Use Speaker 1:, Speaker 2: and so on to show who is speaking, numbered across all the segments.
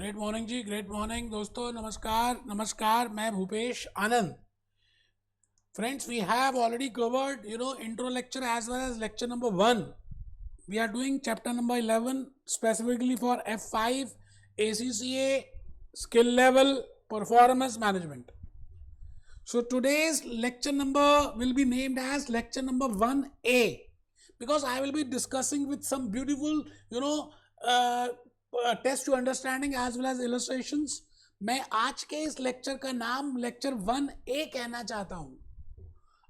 Speaker 1: Great morning जी, great morning दोस्तों। नमस्कार नमस्कार, मैं Bhupesh Anand. Friends, we have already covered intro lecture as well as lecture number 1. We are doing chapter number 11 specifically for F5 ACCA skill level performance management. So today's lecture number will be named as lecture number 1A because I will be discussing with some beautiful test to understanding as well as illustrations. मैं आज के इस lecture का नाम lecture 1A कहना चाहता हूँ।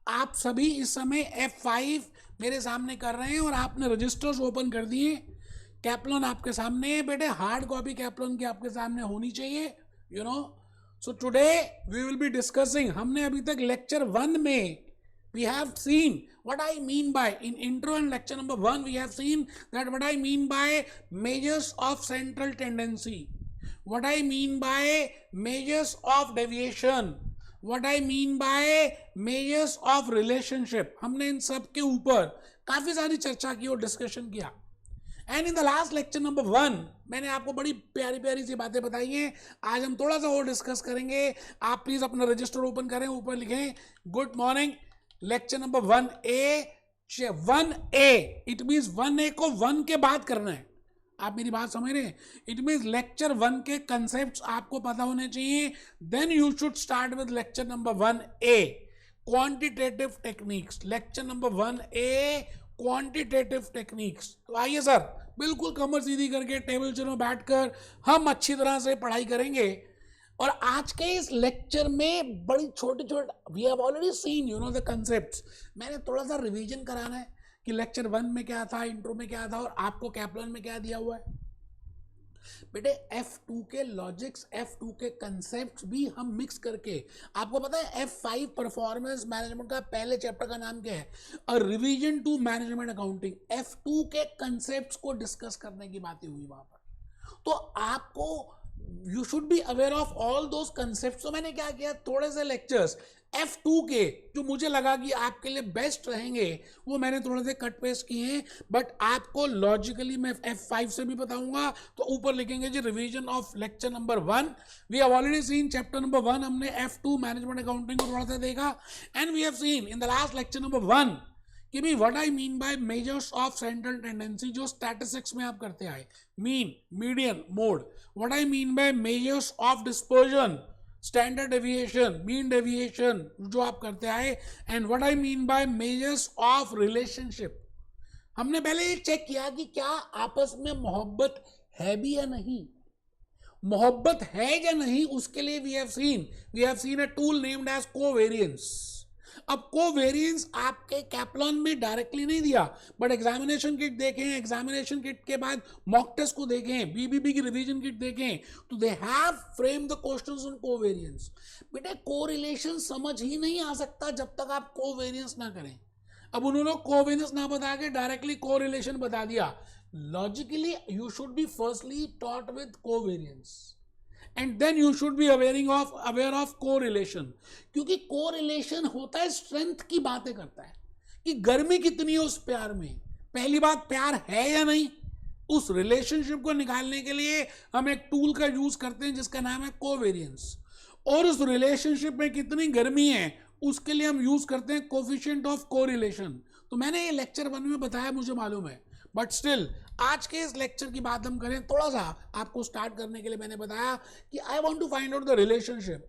Speaker 1: आप सभी इस समय F5 मेरे सामने कर रहे हैं और आपने रजिस्टर्स ओपन कर दिए। कैप्लॉन आपके सामने है बेटे, हार्ड कॉपी कैप्लॉन की आपके सामने होनी चाहिए। So today we will be discussing, हमने अभी तक लेक्चर 1 में we have seen what I mean by, in intro and lecture number 1 we have seen that what I mean by measures of central tendency, what I mean by measures of deviation, what I mean by measures of relationship. हमने इन सब के ऊपर काफ़ी सारी चर्चा की और discussion किया। And in the last lecture number 1 मैंने आपको बड़ी प्यारी प्यारी सी बातें बताई हैं। आज हम थोड़ा सा और डिस्कस करेंगे। आप प्लीज़ अपना रजिस्टर ओपन करें, ऊपर लिखें good morning lecture number 1A। 1A it means 1A को 1 के बाद करना है। आप मेरी बात समझ रहे हैं? इट मीन्स लेक्चर 1 के कंसेप्ट्स आपको पता होने चाहिए। Then you should start with lecture number 1A quantitative techniques. Lecture number 1A quantitative techniques. तो आइए सर, बिल्कुल कमर सीधी करके टेबल चेयर में बैठकर हम अच्छी तरह से पढ़ाई करेंगे। और आज के इस लेक्चर में बड़ी छोटी छोटी we have already seen the concepts. मैंने थोड़ा सा रिवीजन कराना है कि लेक्चर 1 में क्या था, इंट्रो में क्या था और आपको कैप्लॉन में क्या दिया हुआ है। बेटे F2 के लॉजिक्स, F2 के कंसेप्ट्स भी हम मिक्स करके, आपको पता है F5 परफॉर्मेंस मैनेजमेंट का पहले चैप्टर का नाम क्या है? A revision to management accounting. F2 के कंसेप्ट्स को डिस्कस करने की बातें हुई वहां पर। तो आपको you should be aware of all those concept. तो मैंने क्या किया, थोड़े से लेक्चर्स F2 के जो मुझे लगा कि आपके लिए बेस्ट रहेंगे वो मैंने थोड़े से कट पेस्ट किए हैं। बट आपको लॉजिकली मैं F5 से भी बताऊंगा। तो ऊपर लिखेंगे जी revision of lecture number 1। We have already seen chapter number 1, हमने F2 मैनेजमेंट अकाउंटिंग को थोड़ा सा देखा। And we have seen in the last lecture number 1 कि भाई what I mean by measures of central tendency, जो स्टैटिस्टिक्स में आप करते आए, mean, median, mode. What I mean by measures of dispersion, standard deviation, mean deviation जो आप करते आए। And what I mean by measures of relationship. हमने पहले ये चेक किया कि क्या आपस में मोहब्बत है भी या नहीं, मोहब्बत है या नहीं, उसके लिए we have seen a tool named as covariance. अब कोवेरियंस आपके कैप्लॉन में डायरेक्टली नहीं दिया, बट एग्जामिनेशन किट देखें, एग्जामिनेशन किट के बाद मॉक टेस्ट को देखें, बीबीबी की रिवीजन किट देखें, तो they have frame the questions on covariance. बेटे कोरिलेशन समझ ही नहीं आ सकता जब तक आप कोवेरियंस ना करें। अब उन्होंने कोवेरियंस ना बता के डायरेक्टली कोरिलेशन बता दिया। Logically you should be firstly taught with covariance and then you should be aware of correlation, क्योंकि कोरिलेशन होता है स्ट्रेंथ की बातें करता है कि गर्मी कितनी है उस प्यार में। पहली बात, प्यार है या नहीं, उस रिलेशनशिप को निकालने के लिए हम एक टूल का यूज करते हैं जिसका नाम है कोवेरियंस। और उस रिलेशनशिप में कितनी गर्मी है उसके लिए हम यूज करते हैं कोफिशिएंट ऑफ कोरिलेशन। तो मैंने ये लेक्चर 1 में बताया, मुझे मालूम है, बट स्टिल आज के इस लेक्चर की बात हम करें, थोड़ा सा आपको स्टार्ट करने के लिए मैंने बताया कि I want to find out the relationship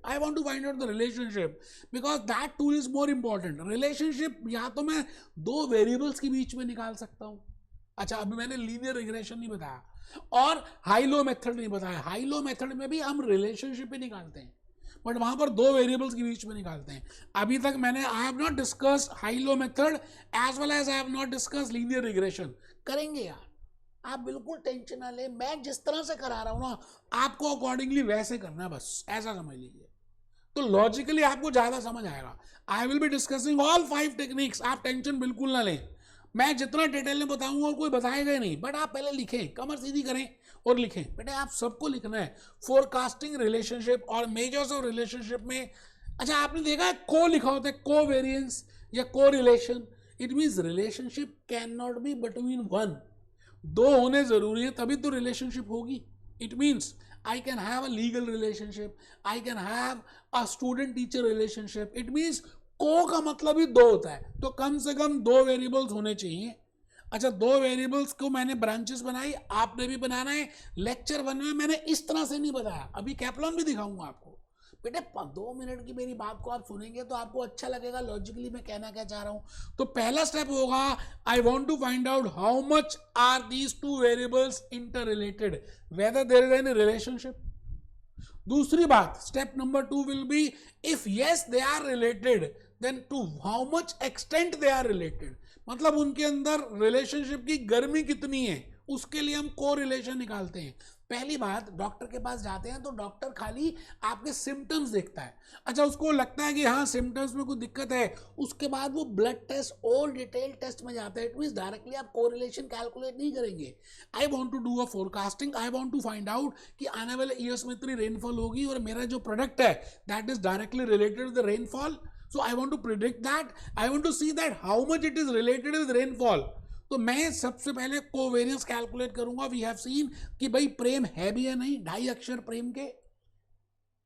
Speaker 1: because that tool is more important. Relationship या तो मैं दो वेरिएबल्स के बीच में निकाल सकता हूं। अच्छा, अभी मैंने लीनियर रिग्रेशन नहीं बताया और हाई लो मेथड नहीं बताया। हाई लो मेथड में भी हम रिलेशनशिप ही निकालते हैं, बट वहां पर दो वेरिएबल्स के बीच में निकालते हैं। अभी तक मैंने I have not discussed high low method as well as I have not discussed linear regression. करेंगे यार, आप बिल्कुल टेंशन ना ले, मैं जिस तरह से करा रहा हूं ना आपको अकॉर्डिंगली वैसे करना है, बस ऐसा समझ लीजिए। तो लॉजिकली आपको ज्यादा समझ आएगा। I will be discussing all 5 techniques, आप टेंशन बिल्कुल ना लें। मैं जितना डिटेल में बताऊंगा और कोई बताएगा ही नहीं, बट आप पहले लिखें, कमर सीधी करें और लिखें। बेटे आप सबको लिखना है, फोरकास्टिंग रिलेशनशिप और मेजर्स ऑफ रिलेशनशिप में। अच्छा, आपने देखा है को लिखा होता है कोवेरियंस या को relation. It means relationship can not be between one, दो होने जरूरी है तभी तो रिलेशनशिप होगी। It means I can have a legal relationship, I can have a student teacher relationship. It means को का मतलब ही दो होता है, तो कम से कम दो वेरिएबल्स होने चाहिए. अच्छा, दो वेरिएबल्स को मैंने ब्रांचेस बनाई, आपने भी बनाना है. लेक्चर 1 में मैंने इस तरह से नहीं बताया, अभी कैप्लॉन भी दिखाऊंगा आपको. बेटे 2 मिनट की मेरी बात को आप सुनेंगे तो आपको अच्छा लगेगा लॉजिकली मैं कहना क्या चाह रहा हूं. तो पहला स्टेप होगा, I want to find out how much are these two variables interrelated, whether there is any relationship. दूसरी बात, step number 2 will be, if yes they are related then to how much extent they are related. मतलब उनके अंदर relationship की गर्मी कितनी है, उसके लिए हम को रिलेशन निकालते हैं. पहली बात, डॉक्टर के पास जाते हैं तो डॉक्टर खाली आपके सिम्टम्स देखता है. अच्छा, उसको लगता है कि हाँ सिम्टम्स में कोई दिक्कत है, उसके बाद वो ब्लड टेस्ट और डिटेल टेस्ट में जाता है. इट मींस डायरेक्टली आप कोरिलेशन कैलकुलेट नहीं करेंगे. I want to do a forecasting, I want to find out कि आने वाले ईयर्स में इतनी रेनफॉल होगी और मेरा जो प्रोडक्ट है that is directly related with the rainfall. So I want to predict that. I want to see that how much it is related with rainfall. तो मैं सबसे पहले कोवेरियंस कैलकुलेट करूंगा. वी हैव सीन कि भाई प्रेम है भी या नहीं, 2.5 अक्षर प्रेम के,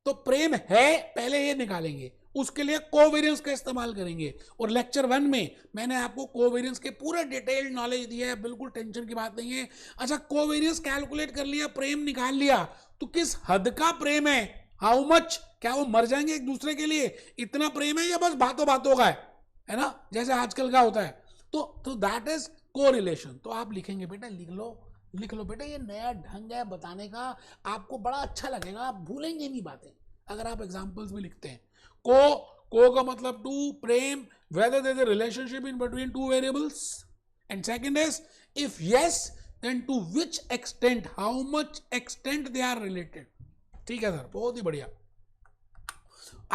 Speaker 1: तो प्रेम है पहले ये निकालेंगे, उसके लिए कोवेरियंस का इस्तेमाल करेंगे. और लेक्चर 1 में मैंने आपको कोवेरियंस के पूरा डिटेल्ड नॉलेज दिया है, बिल्कुल टेंशन की बात नहीं है. अच्छा, कोवेरियंस कैलकुलेट कर लिया, प्रेम निकाल लिया, तो किस हद का प्रेम है, हाउ मच, क्या वो मर जाएंगे एक दूसरे के लिए, इतना प्रेम है या बस बातों बातों का है ना, जैसे आजकल का होता है. तो दैट इज कोरिलेशन. तो आप लिखेंगे बेटा, लिख लो बेटा, ये नया ढंग है बताने का, आपको बड़ा अच्छा लगेगा, आप भूलेंगे नहीं बातें अगर आप एग्जांपल्स भी लिखते हैं. को का मतलब टू, प्रेम, whether there is a relationship in between two variables, and second is if yes then to which extent, how much extent they are related. ठीक है सर, बहुत ही बढ़िया.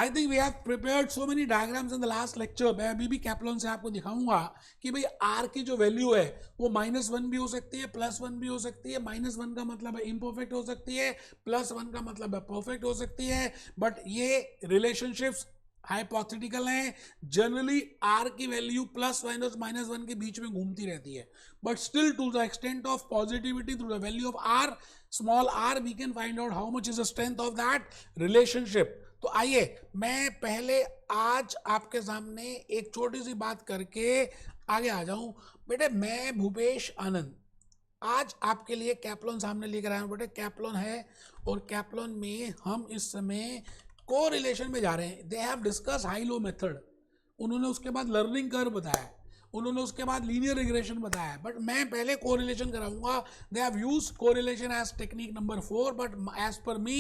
Speaker 1: I think we have prepared so many diagrams in the last lecture. मैं अभी भी कैप्लॉन से आपको दिखाऊंगा कि भाई R की जो वैल्यू है वो -1 भी हो सकती है, +1 भी हो सकती है. -1 का मतलब है इम्परफेक्ट हो सकती है, +1 का मतलब है परफेक्ट हो सकती है. बट ये रिलेशनशिप्स हाइपोथेटिकल हैं. जनरली R की वैल्यू +-1 के बीच में घूमती रहती है. But still to the extent of positivity through the value of R, small r, we can find out how much is the strength of that relationship. तो आइए मैं पहले आज आपके सामने एक छोटी सी बात करके आगे आ जाऊं. बेटे मैं भूपेश आनंद आज आपके लिए कैप्लॉन सामने लेकर आया हूं. बेटे कैप्लॉन है और कैप्लॉन में हम इस समय को रिलेशन में जा रहे हैं. They have discuss high low method, उन्होंने उसके बाद लर्निंग कर्व बताया, उन्होंने उसके बाद लीनियर रिग्रेशन बताया. बट मैं पहले कोरिलेशन कराऊंगा. They have used correlation as technique number 4, but as per me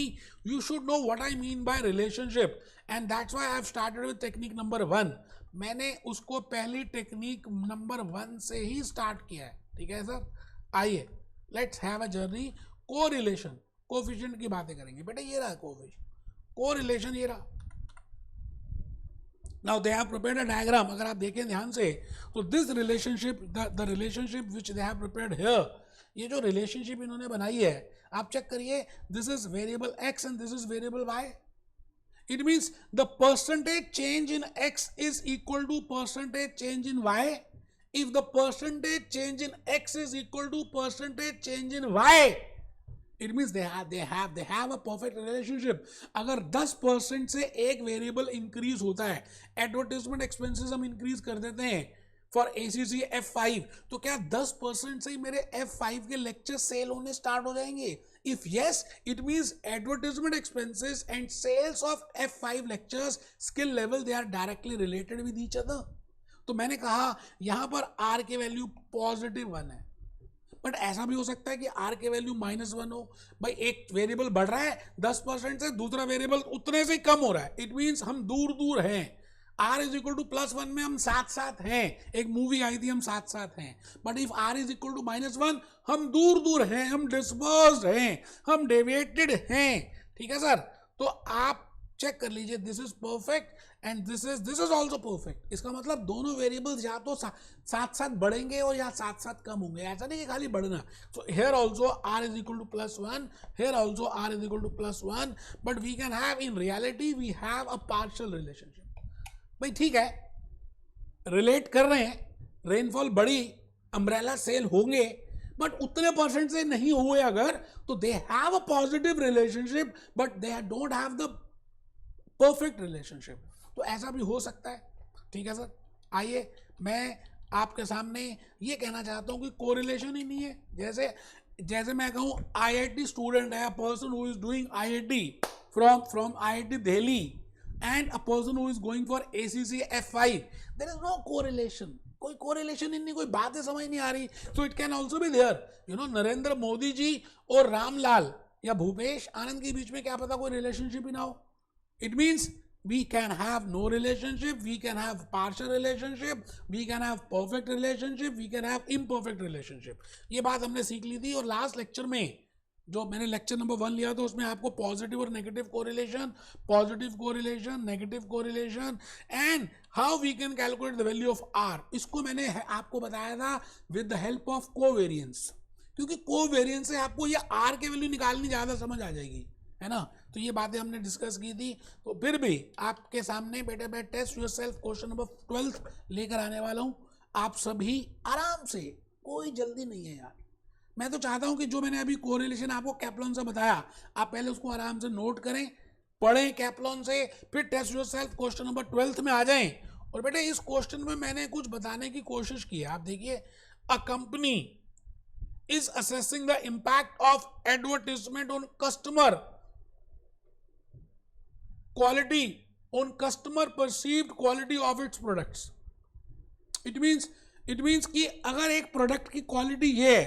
Speaker 1: you should know what I mean by relationship, and that's why I have started with technique number 1. मैंने उसको पहली technique number 1 से ही start किया है. ठीक है sir, आइए let's have a journey. Correlation, coefficient की बातें करेंगे. बेटा ये रहा कोरिलेशन, ये रहा. Now they have prepared a diagram. अगर आप देखें ध्यान से तो this relationship, the relationship which they have prepared here, ये जो relationship इन्होंने बनाई है आप चेक करिए. this is variable x and this is variable y. It means the percentage change in x is equal to percentage change in y. If the percentage change in x is equal to percentage change in y, it means they have a perfect relationship. अगर 10% से एक variable increase होता है, advertisement expenses हम increase कर देते हैं for ACC F5, तो क्या 10% से ही मेरे F5 के लेक्चर सेल होने स्टार्ट हो जाएंगे? If yes, it means advertisement expenses and sales of F5 lectures skill level they are directly related with each other. तो मैंने कहा यहां पर R की वैल्यू +1 है, बट ऐसा भी हो सकता है कि R की वैल्यू -1 हो. भाई एक वेरिएबल बढ़ रहा है 10% से, दूसरा वेरिएबल उतने से कम हो रहा है. इट मीन्स हम दूर दूर हैं. R इज इक्वल टू +1 में हम साथ साथ हैं. एक मूवी आई थी हम साथ साथ हैं. But if R is equal to -1 हम दूर दूर हैं, हम डिस्पर्स्ड हैं, हम डेविएटेड हैं. ठीक है सर, तो आप चेक कर लीजिए. This is perfect and this is also perfect. इसका मतलब दोनों वेरिएबल्स या तो साथ साथ बढ़ेंगे और या साथ साथ कम होंगे. ऐसा नहीं कि खाली बढ़ना. So here also R is equal to +1, here also R is equal to +1, but we can have in reality we have a partial relationship. भाई ठीक है, रिलेट कर रहे हैं, रेनफॉल बढ़ी, अम्ब्रेला सेल होंगे, बट उतने परसेंट से नहीं हुए अगर, तो they have a positive relationship but they don't have the perfect relationship. तो ऐसा भी हो सकता है, ठीक है सर। आइए मैं आपके सामने ये कहना चाहता हूँ कि कोरिलेशन ही नहीं है। जैसे मैं कहूँ IIT स्टूडेंट है, a person who is doing IIT from IIT Delhi and a person who is going for ACC F5, there is no correlation, कोई कोरिलेशन ही नहीं, कोई बातें समझ नहीं आ रही। So it can also be there, Narendra Modi ji और रामलाल या भूपेश आनंद के बीच में क्या पता कोई रिलेशनशिप ही ना हो। It means we can have no relationship, we can have partial relationship, we can have perfect relationship, we can have imperfect relationship। ये बात हमने सीख ली थी। और लास्ट लेक्चर में जो मैंने लेक्चर नंबर 1 लिया था उसमें आपको पॉजिटिव और negative correlation, negative correlation and how we can calculate the value of R, इसको मैंने आपको बताया था with the help of covariance, क्योंकि कोवेरियंस से आपको ये R के वैल्यू निकालनी ज़्यादा समझ आ जाएगी, है ना। तो ये बातें हमने डिस्कस की थी। तो फिर भी आपके सामने बेटे मैं टेस्ट योरसेल्फ क्वेश्चन नंबर 12 लेकर आने वाला हूँ। आप सभी आराम से, कोई जल्दी नहीं है यार। मैं तो चाहता हूँ कि जो मैंने अभी कोरिलेशन आपको कैप्लॉन से बताया, आप पहले उसको आराम से नोट करें, पढ़ें कैप्लॉन से, फिर टेस्ट योरसेल्फ क्वेश्चन नंबर 12 में आ जाएं। और बेटे इस क्वेश्चन में मैंने कुछ बताने की कोशिश की है। आप देखिए, a company is assessing the impact of advertisement on customer quality, on customer perceived quality of its products। it means कि अगर एक प्रोडक्ट की क्वालिटी ये है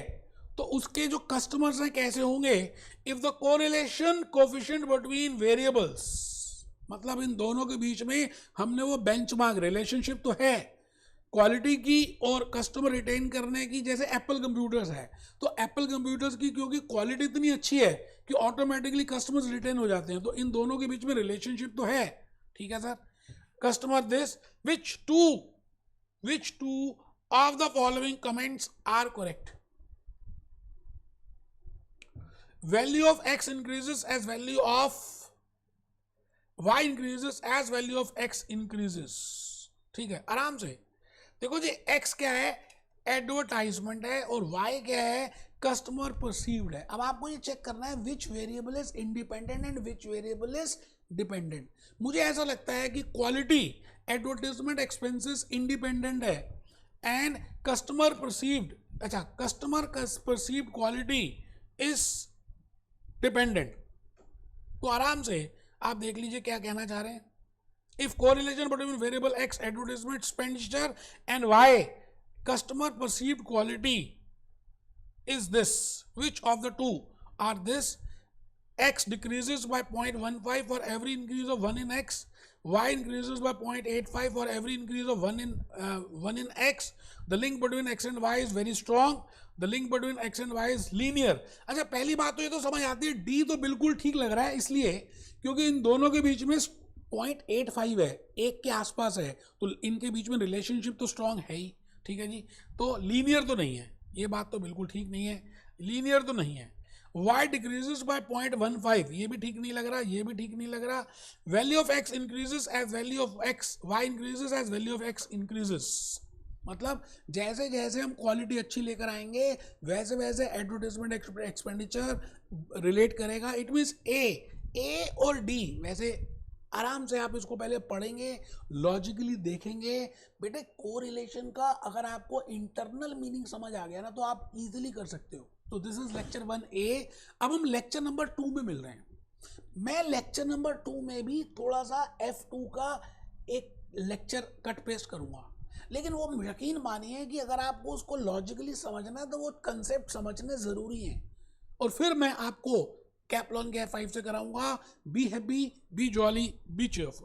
Speaker 1: तो उसके जो कस्टमर्स हैं कैसे होंगे। If the correlation coefficient between variables, मतलब इन दोनों के बीच में हमने वो बेंचमार्क रिलेशनशिप तो है क्वालिटी की और कस्टमर रिटेन करने की, जैसे एप्पल कंप्यूटर्स है तो एप्पल कंप्यूटर्स की क्योंकि क्वालिटी इतनी अच्छी है कि ऑटोमेटिकली कस्टमर्स रिटेन हो जाते हैं, तो इन दोनों के बीच में रिलेशनशिप तो है, ठीक है sir. Customer this which two of the following comments are correct. Value of x increases as value of y increases as value of x increases, ठीक है। आराम से देखो जी, x क्या है, एडवर्टाइजमेंट है, और y क्या है, कस्टमर परसीव्ड है। अब आपको ये चेक करना है which variable is independent and which variable is dependent. मुझे ऐसा लगता है कि क्वालिटी, एडवर्टाइजमेंट एक्सपेंसेस इंडिपेंडेंट है एंड कस्टमर परसीव्ड, अच्छा customer perceived quality is dependent. तो आराम से आप देख लीजिए क्या कहना चाह रहे हैं। If correlation between variable X advertisement expenditure and Y customer perceived quality is this, which of the two are this? X decreases by 0.15 for every increase of 1 in X, Y increases by 0.85 for every increase of 1 in X. The link between X and Y is very strong. The link between X and Y is linear। अच्छा, पहली बात तो ये तो समझ आती है, D तो बिल्कुल ठीक लग रहा है, इसलिए क्योंकि इन दोनों के बीच में 0.85 है, एक के आसपास है, तो इनके बीच में रिलेशनशिप तो स्ट्रांग है ही, ठीक है जी। तो लीनियर तो नहीं है, ये बात तो बिल्कुल ठीक नहीं है, लीनियर तो नहीं है। y डिक्रीजेस बाय 0.15, ये भी ठीक नहीं लग रहा, ये भी ठीक नहीं लग रहा। Value of x increases as value of x, y increases as value of x increases. मतलब जैसे जैसे हम क्वालिटी अच्छी लेकर आएंगे वैसे वैसे एडवर्टाइजमेंट एक्सपेंडिचर रिलेट करेगा। इट मीन्स ए और डी, वैसे आराम से आप इसको पहले पढ़ेंगे, लॉजिकली देखेंगे। बेटे कोरिलेशन का अगर आपको इंटरनल मीनिंग समझ आ गया ना तो आप इजीली कर सकते हो। तो दिस इज लेक्चर 1A। अब हम लेक्चर नंबर 2 में मिल रहे हैं। मैं लेक्चर नंबर 2 में भी थोड़ा सा F2 का एक लेक्चर कट पेस्ट करूंगा, लेकिन वो यकीन मानिए कि अगर आपको उसको लॉजिकली समझना है तो वो कंसेप्ट समझने ज़रूरी है। और फिर मैं आपको कैप्लॉन के F5 से कराऊंगा। Be happy, B jolly, B cheerful.